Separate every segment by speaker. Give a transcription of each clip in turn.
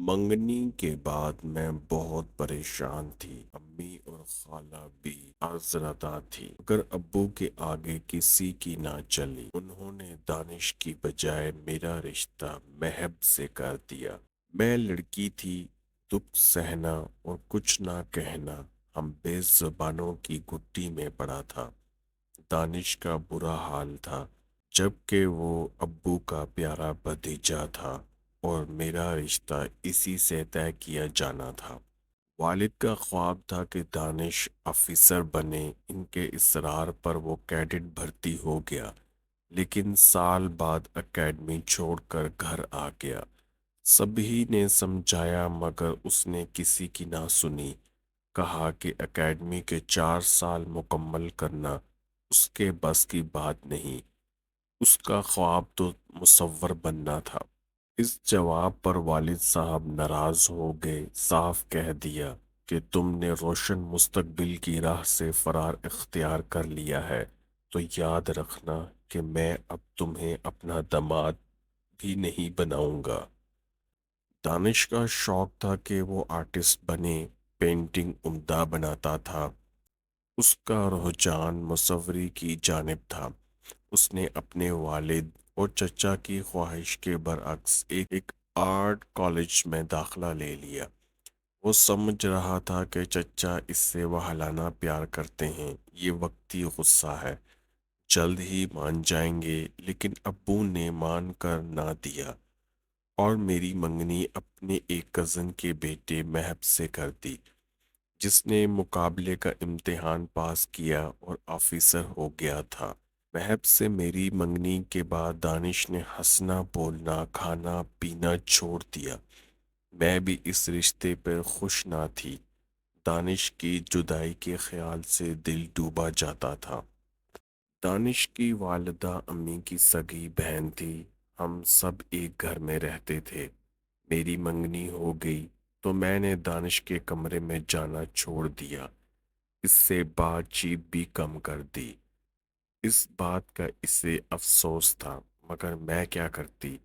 Speaker 1: منگنی کے بعد میں بہت پریشان تھی۔ امی اور خالہ بھی آزردہ تھی مگر ابو کے آگے کسی کی نہ چلی۔ انہوں نے دانش کی بجائے میرا رشتہ مہب سے کر دیا۔ میں لڑکی تھی، دکھ سہنا اور کچھ نہ کہنا ہم بے زبانوں کی گٹی میں پڑا تھا۔ دانش کا برا حال تھا، جبکہ وہ ابو کا پیارا بھتیجا تھا اور میرا رشتہ اسی سے طے کیا جانا تھا۔ والد کا خواب تھا کہ دانش آفیسر بنے۔ ان کے اصرار پر وہ کیڈٹ بھرتی ہو گیا، لیکن سال بعد اکیڈمی چھوڑ کر گھر آ گیا۔ سبھی نے سمجھایا مگر اس نے کسی کی نہ سنی۔ کہا کہ اکیڈمی کے 4 سال مکمل کرنا اس کے بس کی بات نہیں، اس کا خواب تو مصور بننا تھا۔ اس جواب پر والد صاحب ناراض ہو گئے۔ صاف کہہ دیا کہ تم نے روشن مستقبل کی راہ سے فرار اختیار کر لیا ہے تو یاد رکھنا کہ میں اب تمہیں اپنا داماد بھی نہیں بناؤں گا۔ دانش کا شوق تھا کہ وہ آرٹسٹ بنے، پینٹنگ عمدہ بناتا تھا۔ اس کا رجحان مصوری کی جانب تھا۔ اس نے اپنے والد اور چچا کی خواہش کے برعکس ایک آرٹ کالج میں داخلہ لے لیا۔ وہ سمجھ رہا تھا کہ چچا اس سے وہلانہ پیار کرتے ہیں، یہ وقتی غصہ ہے، جلد ہی مان جائیں گے، لیکن ابو نے مان کر نہ دیا اور میری منگنی اپنے ایک کزن کے بیٹے مہب سے کر دی، جس نے مقابلے کا امتحان پاس کیا اور آفیسر ہو گیا تھا۔ مہب سے میری منگنی کے بعد دانش نے ہنسنا بولنا کھانا پینا چھوڑ دیا۔ میں بھی اس رشتے پر خوش نہ تھی۔ دانش کی جدائی کے خیال سے دل ڈوبا جاتا تھا۔ دانش کی والدہ امی کی سگی بہن تھی۔ ہم سب ایک گھر میں رہتے تھے۔ میری منگنی ہو گئی تو میں نے دانش کے کمرے میں جانا چھوڑ دیا۔ اس سے بات چیت بھی کم کر دی۔ اس بات کا اسے افسوس تھا، مگر میں کیا کرتی؟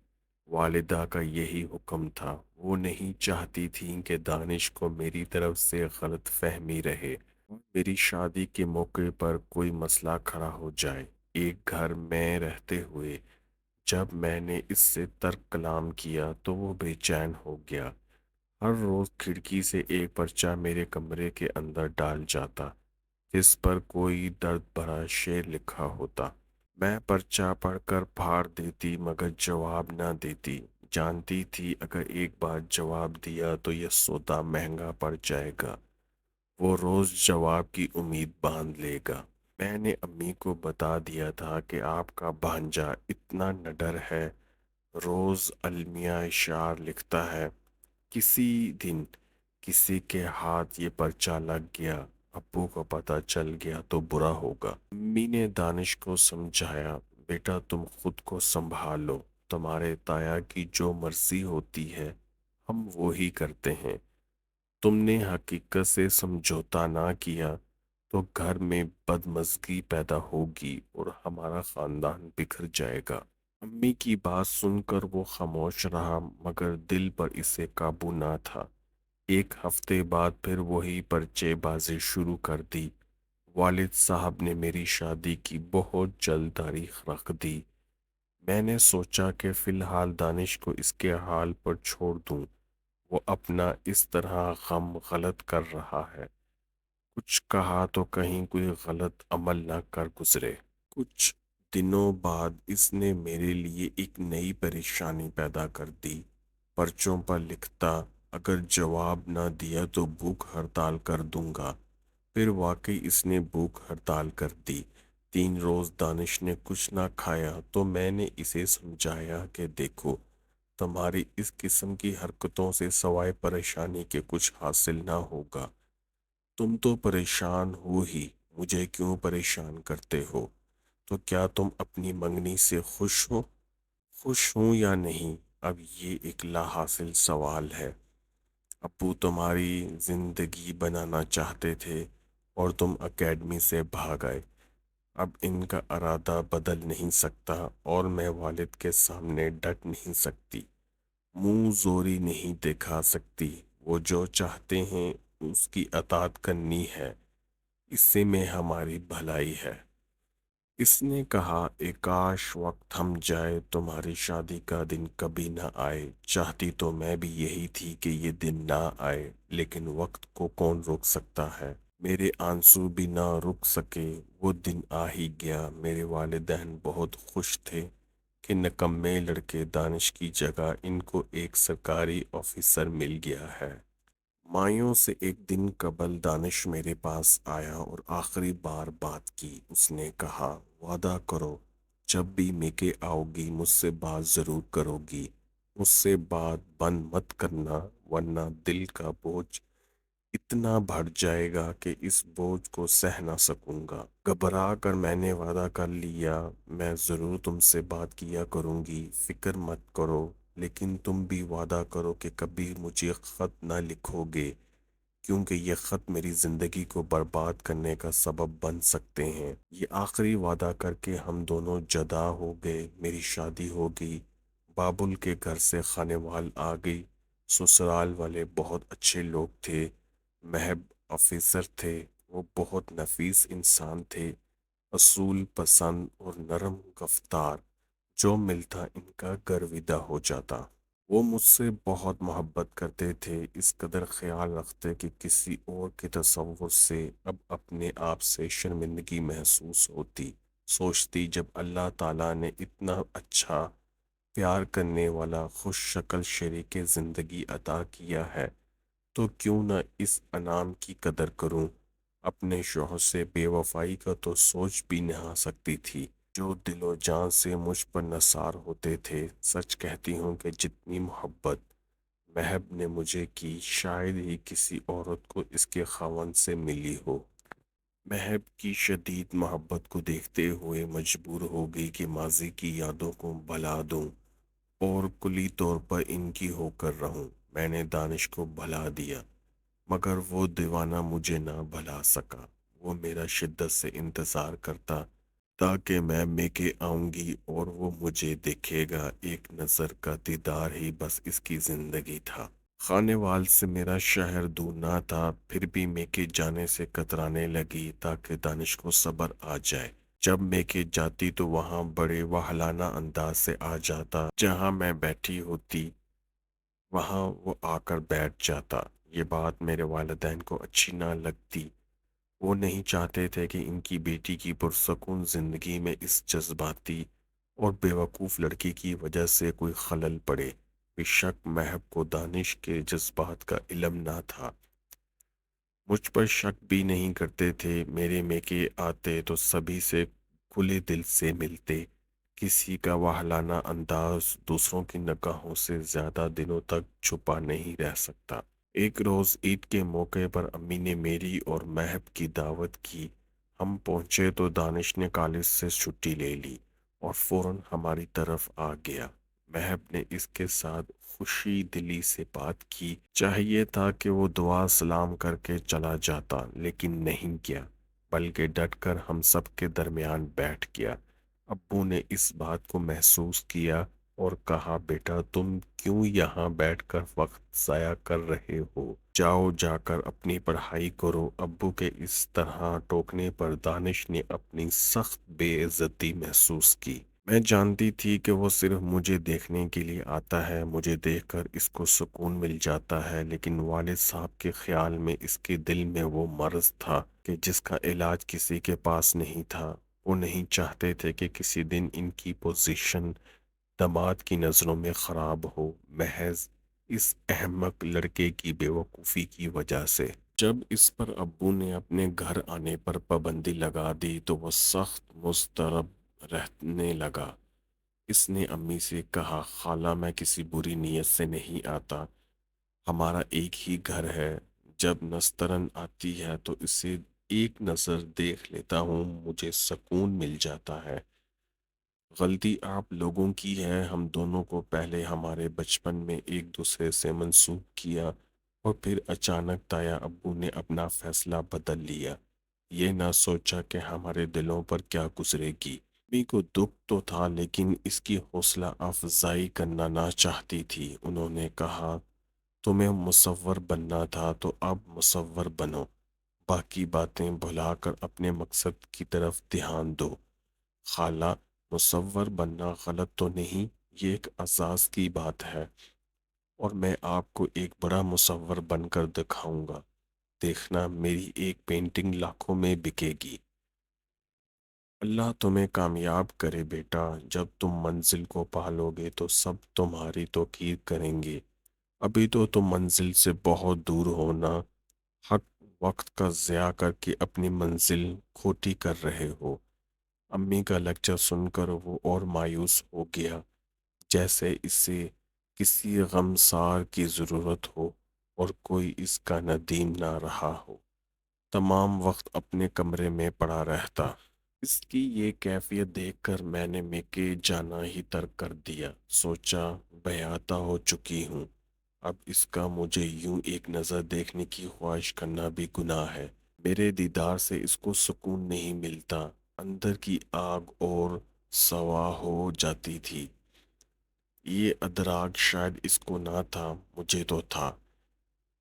Speaker 1: والدہ کا یہی حکم تھا۔ وہ نہیں چاہتی تھیں کہ دانش کو میری طرف سے غلط فہمی رہے اور میری شادی کے موقع پر کوئی مسئلہ کھڑا ہو جائے۔ ایک گھر میں رہتے ہوئے جب میں نے اس سے ترک کلام کیا تو وہ بے چین ہو گیا۔ ہر روز کھڑکی سے ایک پرچہ میرے کمرے کے اندر ڈال جاتا، جس پر کوئی درد بھرا شعر لکھا ہوتا۔ میں پرچہ پڑھ کر پھاڑ دیتی مگر جواب نہ دیتی۔ جانتی تھی اگر ایک بار جواب دیا تو یہ سودا مہنگا پڑ جائے گا۔ وہ روز جواب کی امید باندھ لے گا۔ میں نے امی کو بتا دیا تھا کہ آپ کا بھانجا اتنا نڈر ہے، روز المیہ اشعار لکھتا ہے۔ کسی دن کسی کے ہاتھ یہ پرچہ لگ گیا، ابو کو پتہ چل گیا تو برا ہوگا۔ امی نے دانش کو سمجھایا، بیٹا تم خود کو سنبھالو، تمہارے تایا کی جو مرضی ہوتی ہے ہم وہی کرتے ہیں۔ تم نے حقیقت سے سمجھوتا نہ کیا تو گھر میں بدمزگی پیدا ہوگی اور ہمارا خاندان بکھر جائے گا۔ امی کی بات سن کر وہ خاموش رہا مگر دل پر اسے قابو نہ تھا۔ ایک ہفتے بعد پھر وہی پرچے بازی شروع کر دی۔ والد صاحب نے میری شادی کی بہت جلد تاریخ رکھ دی۔ میں نے سوچا کہ فی الحال دانش کو اس کے حال پر چھوڑ دوں، وہ اپنا اس طرح غم غلط کر رہا ہے، کچھ کہا تو کہیں کوئی غلط عمل نہ کر گزرے۔ کچھ دنوں بعد اس نے میرے لیے ایک نئی پریشانی پیدا کر دی۔ پرچوں پر لکھتا، اگر جواب نہ دیا تو بھوک ہڑتال کر دوں گا۔ پھر واقعی اس نے بھوک ہڑتال کر دی۔ 3 روز دانش نے کچھ نہ کھایا تو میں نے اسے سمجھایا کہ دیکھو، تمہاری اس قسم کی حرکتوں سے سوائے پریشانی کے کچھ حاصل نہ ہوگا۔ تم تو پریشان ہو ہی، مجھے کیوں پریشان کرتے ہو؟ تو کیا تم اپنی منگنی سے خوش ہو؟ خوش ہوں یا نہیں، اب یہ ایک لا حاصل سوال ہے۔ ابو تمہاری زندگی بنانا چاہتے تھے اور تم اکیڈمی سے بھاگ آئے۔ اب ان کا ارادہ بدل نہیں سکتا اور میں والد کے سامنے ڈٹ نہیں سکتی۔ منہ زوری نہیں دکھا سکتی، وہ جو چاہتے ہیں اس کی اطاعت کرنی ہے، اسی میں ہماری بھلائی ہے۔ اس نے کہا، اے کاش وقت تھم جائے، تمہاری شادی کا دن کبھی نہ آئے۔ چاہتی تو میں بھی یہی تھی کہ یہ دن نہ آئے، لیکن وقت کو کون روک سکتا ہے؟ میرے آنسو بھی نہ رک سکے، وہ دن آ ہی گیا۔ میرے والدین بہت خوش تھے کہ نکمے لڑکے دانش کی جگہ ان کو ایک سرکاری آفیسر مل گیا ہے۔ مائیوں سے ایک دن قبل دانش میرے پاس آیا اور آخری بار بات کی۔ اس نے کہا، وعدہ کرو جب بھی میکے آؤ گی مجھ سے بات ضرور کرو گی، مجھ سے بات بند مت کرنا، ورنہ دل کا بوجھ اتنا بڑھ جائے گا کہ اس بوجھ کو سہ نہ سکوں گا۔ گھبرا کر میں نے وعدہ کر لیا، میں ضرور تم سے بات کیا کروں گی، فکر مت کرو، لیکن تم بھی وعدہ کرو کہ کبھی مجھے خط نہ لکھو گے، کیونکہ یہ خط میری زندگی کو برباد کرنے کا سبب بن سکتے ہیں۔ یہ آخری وعدہ کر کے ہم دونوں جدا ہو گئے۔ میری شادی ہو گئی، بابل کے گھر سے خانے وال آ گئی۔ سسرال والے بہت اچھے لوگ تھے، محب آفیسر تھے، وہ بہت نفیس انسان تھے، اصول پسند اور نرم گفتار، جو ملتا ان کا گرویدہ ہو جاتا۔ وہ مجھ سے بہت محبت کرتے تھے، اس قدر خیال رکھتے کہ کسی اور کے تصور سے اب اپنے آپ سے شرمندگی محسوس ہوتی۔ سوچتی، جب اللہ تعالیٰ نے اتنا اچھا پیار کرنے والا خوش شکل شریک زندگی عطا کیا ہے تو کیوں نہ اس انعام کی قدر کروں۔ اپنے شوہر سے بے وفائی کا تو سوچ بھی نہ سکتی تھی، جو دل و جان سے مجھ پر نثار ہوتے تھے۔ سچ کہتی ہوں کہ جتنی محبت محب نے مجھے کی، شاید ہی کسی عورت کو اس کے خاوند سے ملی ہو۔ محب کی شدید محبت کو دیکھتے ہوئے مجبور ہو گئی کہ ماضی کی یادوں کو بھلا دوں اور کلی طور پر ان کی ہو کر رہوں۔ میں نے دانش کو بھلا دیا، مگر وہ دیوانہ مجھے نہ بھلا سکا۔ وہ میرا شدت سے انتظار کرتا تاکہ میں میکے آؤں گی اور وہ مجھے دیکھے گا۔ ایک نظر کا دیدار ہی بس اس کی زندگی تھا۔ خانے وال سے میرا شہر دور نہ تھا، پھر بھی میکے جانے سے کترانے لگی تاکہ دانش کو صبر آ جائے۔ جب میکے جاتی تو وہاں بڑے وحلانہ انداز سے آ جاتا، جہاں میں بیٹھی ہوتی وہاں وہ آ کر بیٹھ جاتا۔ یہ بات میرے والدین کو اچھی نہ لگتی، وہ نہیں چاہتے تھے کہ ان کی بیٹی کی پرسکون زندگی میں اس جذباتی اور بے وقوف لڑکی کی وجہ سے کوئی خلل پڑے۔ بے شک محب کو دانش کے جذبات کا علم نہ تھا، مجھ پر شک بھی نہیں کرتے تھے۔ میرے میکے آتے تو سبھی سے کھلے دل سے ملتے۔ کسی کا وحلانہ انداز دوسروں کی نگاہوں سے زیادہ دنوں تک چھپا نہیں رہ سکتا۔ ایک روز عید کے موقع پر امی نے میری اور محب کی دعوت کی۔ ہم پہنچے تو دانش نے کالج سے چھٹی لے لی اور فوراً ہماری طرف آ گیا۔ محب نے اس کے ساتھ خوشی دلی سے بات کی۔ چاہیے تھا کہ وہ دعا سلام کر کے چلا جاتا، لیکن نہیں کیا، بلکہ ڈٹ کر ہم سب کے درمیان بیٹھ گیا۔ ابو نے اس بات کو محسوس کیا اور کہا، بیٹا تم کیوں یہاں بیٹھ کر وقت ضائع کر رہے ہو؟ جاؤ جا کر اپنی پڑھائی کرو۔ ابو کے اس طرح ٹوکنے پر دانش نے اپنی سخت بے عزتی محسوس کی۔ میں جانتی تھی کہ وہ صرف مجھے دیکھنے کے لیے آتا ہے، مجھے دیکھ کر اس کو سکون مل جاتا ہے، لیکن والد صاحب کے خیال میں اس کے دل میں وہ مرض تھا کہ جس کا علاج کسی کے پاس نہیں تھا۔ وہ نہیں چاہتے تھے کہ کسی دن ان کی پوزیشن داماد کی نظروں میں خراب ہو، محض اس احمق لڑکے کی بے وقوفی کی وجہ سے۔ جب اس پر ابو نے اپنے گھر آنے پر پابندی لگا دی تو وہ سخت مضطرب رہنے لگا۔ اس نے امی سے کہا، خالہ میں کسی بری نیت سے نہیں آتا، ہمارا ایک ہی گھر ہے، جب نسترن آتی ہے تو اسے ایک نظر دیکھ لیتا ہوں، مجھے سکون مل جاتا ہے۔ غلطی آپ لوگوں کی ہے، ہم دونوں کو پہلے ہمارے بچپن میں ایک دوسرے سے منسوب کیا اور پھر اچانک تایا ابو نے اپنا فیصلہ بدل لیا۔ یہ نہ سوچا کہ ہمارے دلوں پر کیا گزرے گی۔ امی کو دکھ تو تھا لیکن اس کی حوصلہ افزائی کرنا نہ چاہتی تھی۔ انہوں نے کہا تمہیں مصور بننا تھا تو اب مصور بنو، باقی باتیں بھلا کر اپنے مقصد کی طرف دھیان دو۔ خالہ، مصور بننا غلط تو نہیں، یہ ایک اعزاز کی بات ہے، اور میں آپ کو ایک بڑا مصور بن کر دکھاؤں گا۔ دیکھنا میری ایک پینٹنگ لاکھوں میں بکے گی۔ اللہ تمہیں کامیاب کرے بیٹا، جب تم منزل کو پالو گے تو سب تمہاری توقیر کریں گے۔ ابھی تو تم منزل سے بہت دور ہونا، حق وقت کا ضیاع کر کے اپنی منزل کھوٹی کر رہے ہو۔ امی کا لیکچر سن کر وہ اور مایوس ہو گیا، جیسے اسے کسی غمسار کی ضرورت ہو اور کوئی اس کا ندیم نہ رہا ہو۔ تمام وقت اپنے کمرے میں پڑا رہتا۔ اس کی یہ کیفیت دیکھ کر میں نے میکے جانا ہی ترک کر دیا۔ سوچا بیاتہ ہو چکی ہوں، اب اس کا مجھے یوں ایک نظر دیکھنے کی خواہش کرنا بھی گناہ ہے۔ میرے دیدار سے اس کو سکون نہیں ملتا، اندر کی آگ اور سوا ہو جاتی تھی۔ یہ ادراک شاید اس کو نہ تھا، مجھے تو تھا۔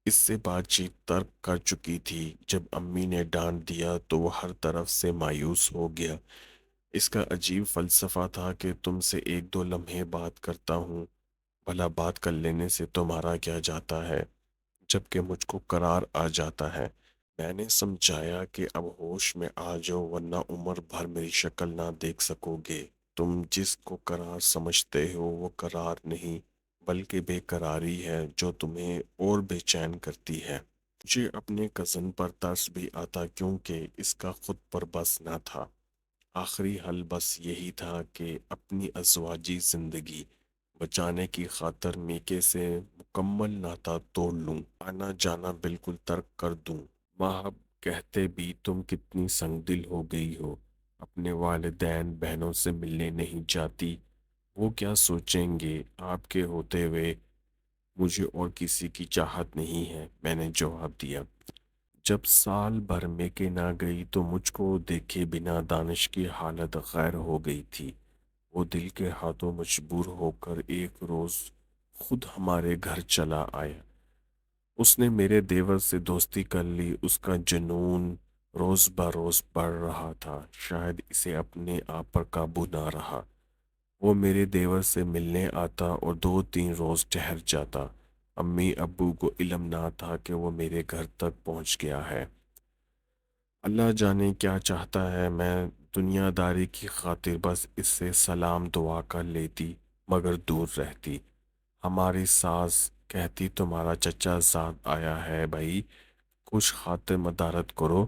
Speaker 1: اس سے بات چیت ترک کر چکی تھی۔ جب امی نے ڈانٹ دیا تو وہ ہر طرف سے مایوس ہو گیا۔ اس کا عجیب فلسفہ تھا کہ تم سے ایک دو لمحے بات کرتا ہوں، بھلا بات کر لینے سے تمہارا کیا جاتا ہے، جبکہ مجھ کو قرار آ جاتا ہے۔ میں نے سمجھایا کہ اب ہوش میں آ جاؤ ورنہ عمر بھر میری شکل نہ دیکھ سکو گے۔ تم جس کو قرار سمجھتے ہو وہ قرار نہیں، بلکہ بے قراری ہے جو تمہیں اور بے چین کرتی ہے۔ مجھے اپنے کزن پر ترس بھی آتا کیونکہ اس کا خود پر بس نہ تھا۔ آخری حل بس یہی تھا کہ اپنی ازواجی زندگی بچانے کی خاطر میکے سے مکمل ناتا توڑ لوں، آنا جانا بالکل ترک کر دوں۔ ماہب کہتے بھی تم کتنی سنگ دل ہو گئی ہو، اپنے والدین بہنوں سے ملنے نہیں جاتی، وہ کیا سوچیں گے؟ آپ کے ہوتے ہوئے مجھے اور کسی کی چاہت نہیں ہے، میں نے جواب دیا۔ جب سال بھر میکے نہ گئی تو مجھ کو دیکھے بنا دانش کی حالت غیر ہو گئی تھی۔ وہ دل کے ہاتھوں مجبور ہو کر ایک روز خود ہمارے گھر چلا آیا۔ اس نے میرے دیور سے دوستی کر لی۔ اس کا جنون روز بروز بڑھ رہا تھا، شاید اسے اپنے آپ پر قابو نہ رہا۔ وہ میرے دیور سے ملنے آتا اور 2-3 روز ٹھہر جاتا۔ امی ابو کو علم نہ تھا کہ وہ میرے گھر تک پہنچ گیا ہے۔ اللہ جانے کیا چاہتا ہے، میں دنیا داری کی خاطر بس اس سے سلام دعا کر لیتی مگر دور رہتی۔ ہماری ساس کہتی تمہارا چچا زاد آیا ہے بھائی، کچھ خاطر مدارت کرو،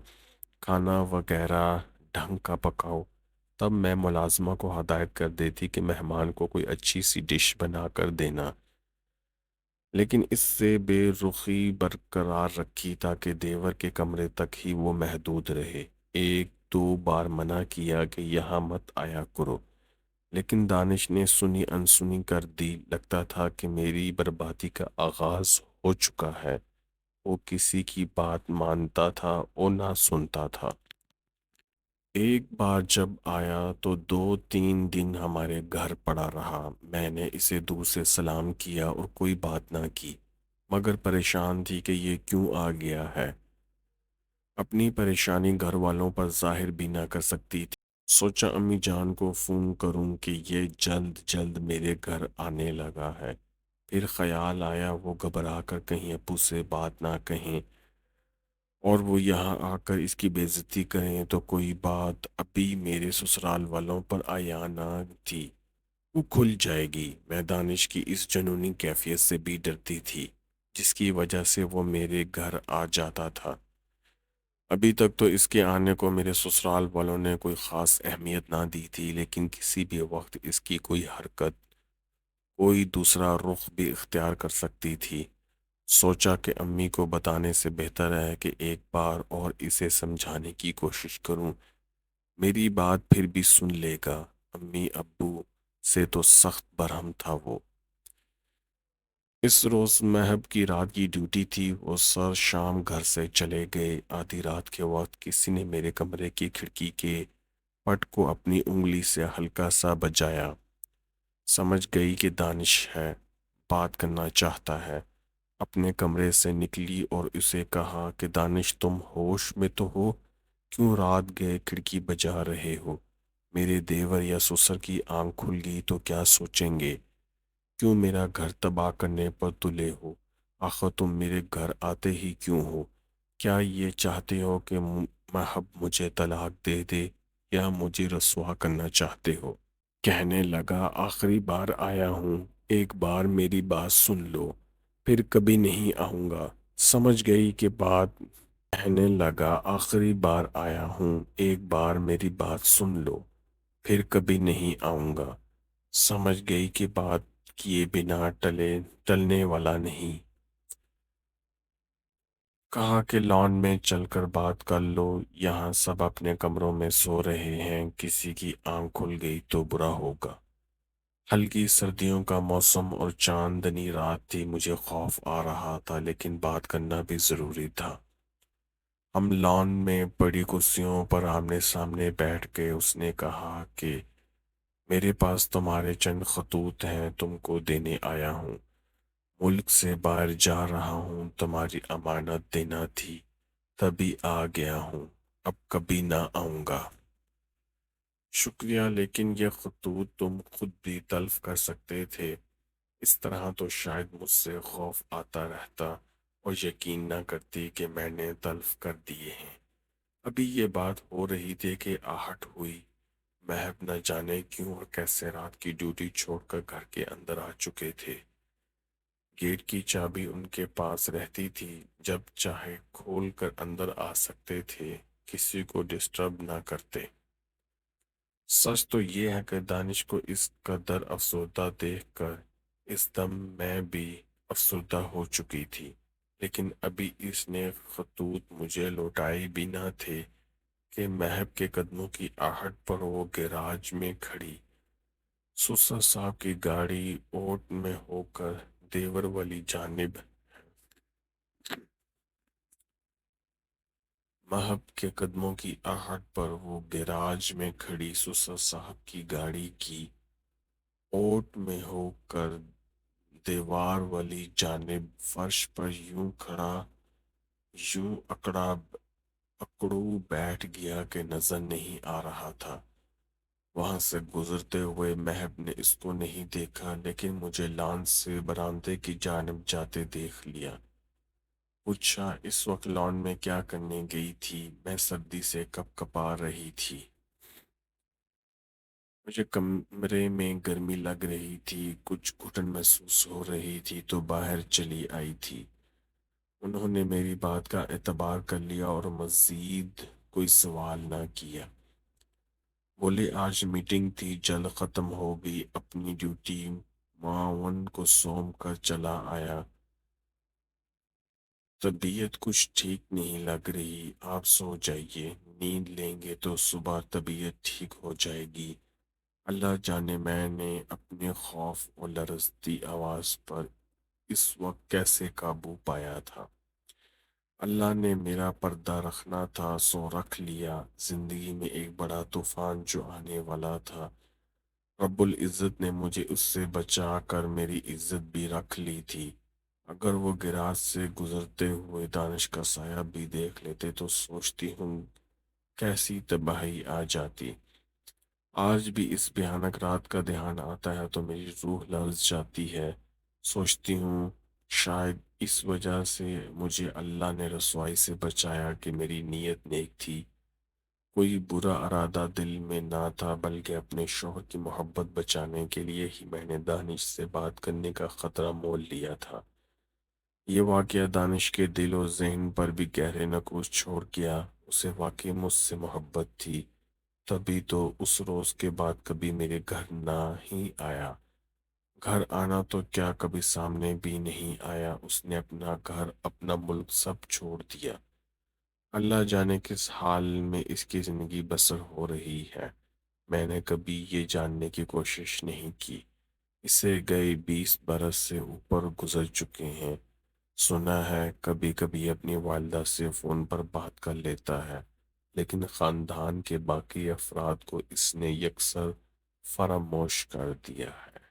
Speaker 1: کھانا وغیرہ ڈھنگ کا پکاؤ۔ تب میں ملازمہ کو ہدایت کر دیتی کہ مہمان کو کوئی اچھی سی ڈش بنا کر دینا، لیکن اس سے بے رخی برقرار رکھی تاکہ دیور کے کمرے تک ہی وہ محدود رہے۔ 1-2 بار منع کیا کہ یہاں مت آیا کرو، لیکن دانش نے سنی انسنی کر دی۔ لگتا تھا کہ میری بربادی کا آغاز ہو چکا ہے۔ وہ کسی کی بات مانتا تھا اور نہ سنتا تھا۔ ایک بار جب آیا تو 2-3 دن ہمارے گھر پڑا رہا۔ میں نے اسے دور سے سلام کیا اور کوئی بات نہ کی، مگر پریشان تھی کہ یہ کیوں آ گیا ہے۔ اپنی پریشانی گھر والوں پر ظاہر بھی نہ کر سکتی تھی۔ سوچا امی جان کو فون کروں کہ یہ جلد جلد میرے گھر آنے لگا ہے۔ پھر خیال آیا وہ گھبرا کر کہیں ابو سے بات نہ کہیں اور وہ یہاں آ کر اس کی بے عزتی کریں تو کوئی بات ابھی میرے سسرال والوں پر آیا نہ تھی، وہ کھل جائے گی۔ میں دانش کی اس جنونی کیفیت سے بھی ڈرتی تھی جس کی وجہ سے وہ میرے گھر آ جاتا تھا۔ ابھی تک تو اس کے آنے کو میرے سسرال والوں نے کوئی خاص اہمیت نہ دی تھی، لیکن کسی بھی وقت اس کی کوئی حرکت، کوئی دوسرا رخ بھی اختیار کر سکتی تھی۔ سوچا کہ امی کو بتانے سے بہتر ہے کہ ایک بار اور اسے سمجھانے کی کوشش کروں، میری بات پھر بھی سن لے گا۔ امی ابو سے تو سخت برہم تھا وہ۔ اس روز مہب کی رات کی ڈیوٹی تھی، وہ سر شام گھر سے چلے گئے۔ آدھی رات کے وقت کسی نے میرے کمرے کی کھڑکی کے پٹ کو اپنی انگلی سے ہلکا سا بجایا۔ سمجھ گئی کہ دانش ہے، بات کرنا چاہتا ہے۔ اپنے کمرے سے نکلی اور اسے کہا کہ دانش تم ہوش میں تو ہو؟ کیوں رات گئے کھڑکی بجا رہے ہو؟ میرے دیور یا سسر کی آنکھ کھل گئی تو کیا سوچیں گے؟ کیوں میرا گھر تباہ کرنے پر تلے ہو؟ آخر تم میرے گھر آتے ہی کیوں ہو؟ کیا یہ چاہتے ہو کہ محب مجھے طلاق دے دے یا مجھے رسوا کرنا چاہتے ہو؟ کہنے لگا آخری بار آیا ہوں، ایک بار میری بات سن لو، پھر کبھی نہیں آؤں گا۔ سمجھ گئی کہ بات کہنے لگا آخری بار آیا ہوں، ایک بار میری بات سن لو، پھر کبھی نہیں آؤں گا۔ سمجھ گئی کہ بات کیے بنا ٹلنے والا نہیں۔ کہا کہ لان میں چل کر بات کر لو، یہاں سب اپنے کمروں میں سو رہے ہیں، کسی کی آنکھ کھل گئی تو برا ہوگا۔ ہلکی سردیوں کا موسم اور چاندنی رات تھی، مجھے خوف آ رہا تھا لیکن بات کرنا بھی ضروری تھا۔ ہم لان میں بڑی کرسیوں پر آمنے سامنے بیٹھ گئے۔ اس نے کہا کہ میرے پاس تمہارے چند خطوط ہیں، تم کو دینے آیا ہوں۔ ملک سے باہر جا رہا ہوں، تمہاری امانت دینا تھی، تبھی آ گیا ہوں، اب کبھی نہ آؤں گا۔ شکریہ، لیکن یہ خطوط تم خود بھی تلف کر سکتے تھے۔ اس طرح تو شاید مجھ سے خوف آتا رہتا اور یقین نہ کرتی کہ میں نے تلف کر دیے ہیں۔ ابھی یہ بات ہو رہی تھی کہ آہٹ ہوئی۔ محب نہ جانے کیوں اور کیسے رات کی ڈیوٹی چھوڑ کر گھر کے اندر آ چکے تھے۔ گیٹ کی چابی ان کے پاس رہتی تھی، جب چاہے کھول کر اندر آ سکتے تھے، کسی کو ڈسٹرب نہ کرتے۔ سچ تو یہ ہے کہ دانش کو اس قدر افسردہ دیکھ کر اس دم میں بھی افسردہ ہو چکی تھی، لیکن ابھی اس نے خطوط مجھے لوٹائے بھی نہ تھے کہ محب کے قدموں کی آہٹ پر وہ گیراج میں کھڑی سسر صاحب کی گاڑی اوٹ میں ہو کر دیور والی جانب محب کے قدموں کی آہٹ پر وہ گیراج میں کھڑی سسر صاحب کی گاڑی کی اوٹ میں ہو کر دیوار والی جانب فرش پر یوں کھڑا، یوں اکڑو بیٹھ گیا کہ نظر نہیں آ رہا تھا۔ وہاں سے گزرتے ہوئے محب نے اس کو نہیں دیکھا، لیکن مجھے لان سے برآمدے کی جانب جاتے دیکھ لیا۔ پوچھا اس وقت لان میں کیا کرنے گئی تھی؟ میں سردی سے کپ کپا رہی تھی، مجھے کمرے میں گرمی لگ رہی تھی، کچھ گھٹن محسوس ہو رہی تھی تو باہر چلی آئی تھی۔ انہوں نے میری بات کا اعتبار کر لیا اور مزید کوئی سوال نہ کیا۔ بولے آج میٹنگ تھی، جلد ختم ہو گئی، اپنی ڈیوٹی معاون کو سونپ کر چلا آیا۔ طبیعت کچھ ٹھیک نہیں لگ رہی، آپ سو جائیے، نیند لیں گے تو صبح طبیعت ٹھیک ہو جائے گی۔ اللہ جانے میں نے اپنے خوف اور لرزتی آواز پر اس وقت کیسے قابو پایا تھا۔ اللہ نے میرا پردہ رکھنا تھا سو رکھ لیا۔ زندگی میں ایک بڑا طوفان جو آنے والا تھا، رب العزت نے مجھے اس سے بچا کر میری عزت بھی رکھ لی تھی۔ اگر وہ گراج سے گزرتے ہوئے دانش کا سایہ بھی دیکھ لیتے تو سوچتی ہوں کیسی تباہی آ جاتی۔ آج بھی اس بھیانک رات کا دھیان آتا ہے تو میری روح لرز جاتی ہے۔ سوچتی ہوں شاید اس وجہ سے مجھے اللہ نے رسوائی سے بچایا کہ میری نیت نیک تھی، کوئی برا ارادہ دل میں نہ تھا، بلکہ اپنے شوہر کی محبت بچانے کے لیے ہی میں نے دانش سے بات کرنے کا خطرہ مول لیا تھا۔ یہ واقعہ دانش کے دل و ذہن پر بھی گہرے نقوش چھوڑ گیا۔ اسے واقعی مجھ سے محبت تھی، تبھی تو اس روز کے بعد کبھی میرے گھر نہ ہی آیا۔ گھر آنا تو کیا کبھی سامنے بھی نہیں آیا۔ اس نے اپنا گھر، اپنا ملک سب چھوڑ دیا۔ اللہ جانے کس حال میں اس کی زندگی بسر ہو رہی ہے، میں نے کبھی یہ جاننے کی کوشش نہیں کی۔ اسے گئے 20 برس سے اوپر گزر چکے ہیں۔ سنا ہے کبھی کبھی اپنی والدہ سے فون پر بات کر لیتا ہے، لیکن خاندان کے باقی افراد کو اس نے یکسر فراموش کر دیا ہے۔